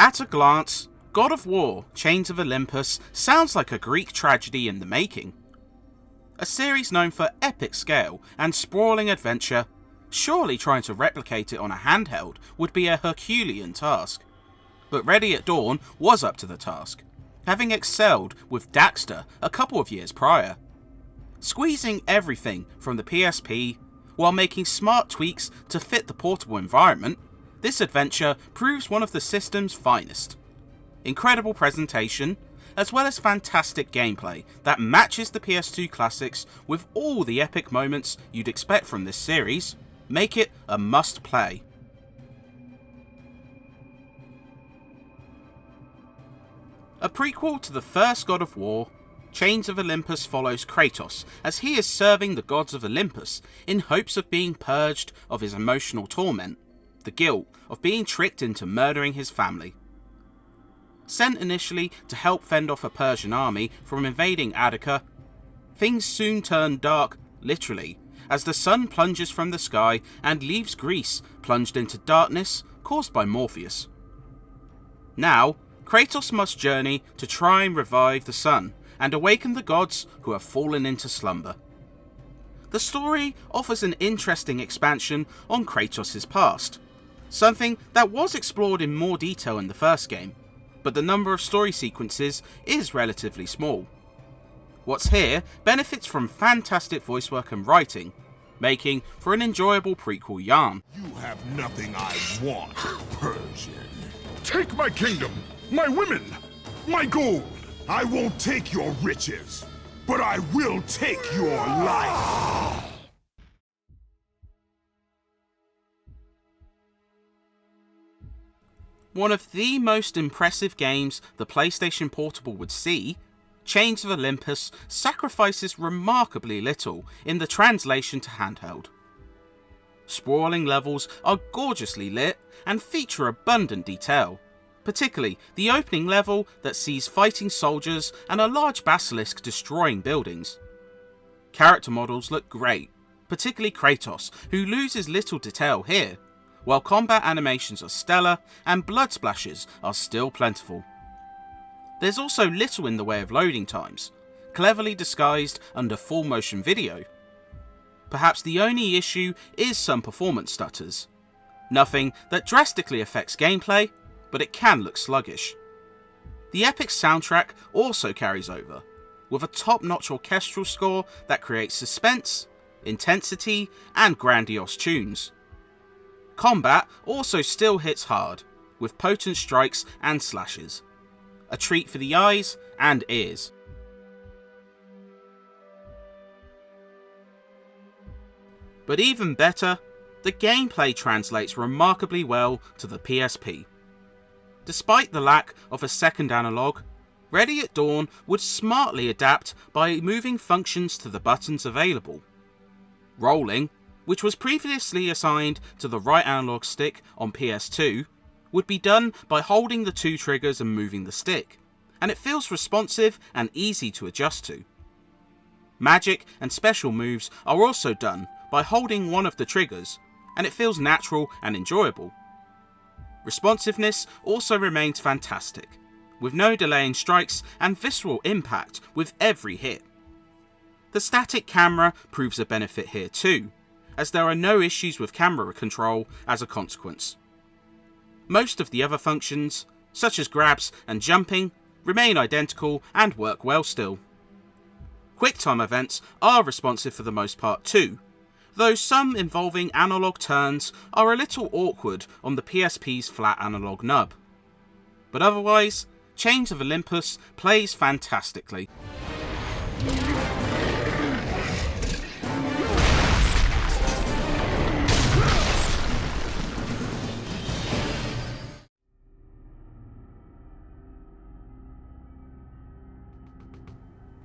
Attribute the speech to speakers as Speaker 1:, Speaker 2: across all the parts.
Speaker 1: At a glance, God of War Chains of Olympus sounds like a Greek tragedy in the making. A series known for epic scale and sprawling adventure, surely trying to replicate it on a handheld would be a Herculean task. But Ready at Dawn was up to the task, having excelled with Daxter a couple of years prior. Squeezing everything from the PSP, while making smart tweaks to fit the portable environment, this adventure proves one of the system's finest. Incredible presentation, as well as fantastic gameplay that matches the PS2 classics with all the epic moments you'd expect from this series, make it a must-play. A prequel to the first God of War, Chains of Olympus follows Kratos as he is serving the gods of Olympus in hopes of being purged of his emotional torment, the guilt of being tricked into murdering his family. Sent initially to help fend off a Persian army from invading Attica, things soon turn dark, literally, as the sun plunges from the sky and leaves Greece plunged into darkness caused by Morpheus. Now, Kratos must journey to try and revive the sun and awaken the gods who have fallen into slumber. The story offers an interesting expansion on Kratos' past, something that was explored in more detail in the first game, but the number of story sequences is relatively small. What's here benefits from fantastic voice work and writing, making for an enjoyable prequel yarn.
Speaker 2: You have nothing I want, Persian. Take my kingdom, my women, my gold. I won't take your riches, but I will take your life.
Speaker 1: One of the most impressive games the PlayStation Portable would see, Chains of Olympus sacrifices remarkably little in the translation to handheld. Sprawling levels are gorgeously lit and feature abundant detail, particularly the opening level that sees fighting soldiers and a large basilisk destroying buildings. Character models look great, particularly Kratos, who loses little detail here, while combat animations are stellar and blood splashes are still plentiful. There's also little in the way of loading times, cleverly disguised under full motion video. Perhaps the only issue is some performance stutters. Nothing that drastically affects gameplay, but it can look sluggish. The epic soundtrack also carries over, with a top-notch orchestral score that creates suspense, intensity, and grandiose tunes. Combat also still hits hard, with potent strikes and slashes. A treat for the eyes and ears. But even better, the gameplay translates remarkably well to the PSP. Despite the lack of a second analog, Ready at Dawn would smartly adapt by moving functions to the buttons available. Rolling, which was previously assigned to the right analog stick on PS2, would be done by holding the two triggers and moving the stick, and it feels responsive and easy to adjust to. Magic and special moves are also done by holding one of the triggers, and it feels natural and enjoyable. Responsiveness also remains fantastic, with no delay in strikes and visceral impact with every hit. The static camera proves a benefit here too, as there are no issues with camera control as a consequence. Most of the other functions, such as grabs and jumping, remain identical and work well still. QuickTime events are responsive for the most part too, though some involving analog turns are a little awkward on the PSP's flat analog nub. But otherwise, Chains of Olympus plays fantastically.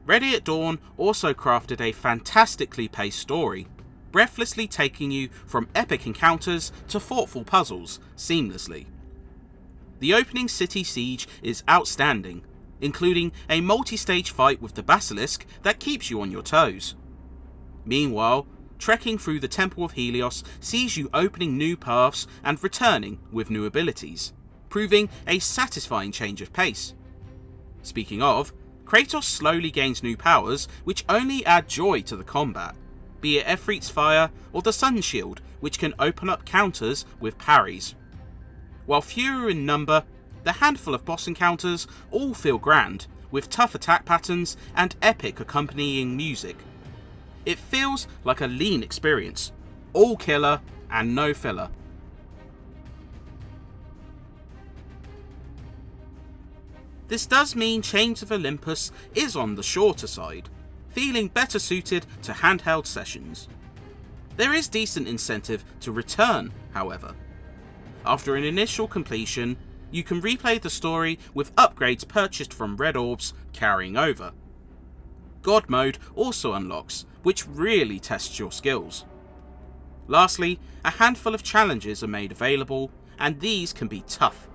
Speaker 1: Ready at Dawn also crafted a fantastically paced story, breathlessly taking you from epic encounters to thoughtful puzzles seamlessly. The opening city siege is outstanding, including a multi-stage fight with the basilisk that keeps you on your toes. Meanwhile, trekking through the Temple of Helios sees you opening new paths and returning with new abilities, proving a satisfying change of pace. Speaking of, Kratos slowly gains new powers which only add joy to the combat, be it Efreet's Fire or the Sun Shield, which can open up counters with parries. While fewer in number, the handful of boss encounters all feel grand, with tough attack patterns and epic accompanying music. It feels like a lean experience, all killer and no filler. This does mean Chains of Olympus is on the shorter side, feeling better suited to handheld sessions. There is decent incentive to return, however. After an initial completion, you can replay the story with upgrades purchased from Red Orbs carrying over. God Mode also unlocks, which really tests your skills. Lastly, a handful of challenges are made available, and these can be tough.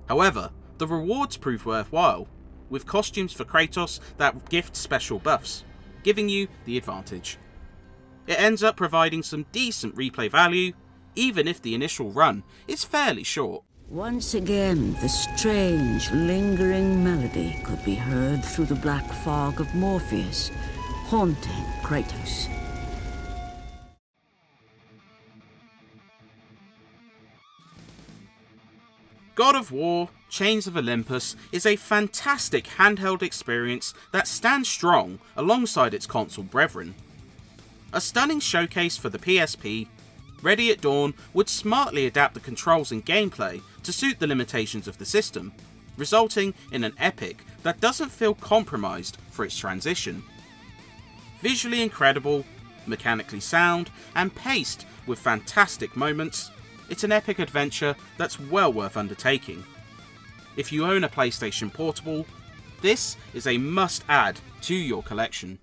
Speaker 1: However, the rewards prove worthwhile, with costumes for Kratos that gift special buffs, giving you the advantage. It ends up providing some decent replay value, even if the initial run is fairly short.
Speaker 3: Once again, the strange, lingering melody could be heard through the black fog of Morpheus, haunting Kratos.
Speaker 1: God of War Chains of Olympus is a fantastic handheld experience that stands strong alongside its console brethren. A stunning showcase for the PSP, Ready at Dawn would smartly adapt the controls and gameplay to suit the limitations of the system, resulting in an epic that doesn't feel compromised for its transition. Visually incredible, mechanically sound, and paced with fantastic moments, it's an epic adventure that's well worth undertaking. If you own a PlayStation Portable, this is a must-add to your collection.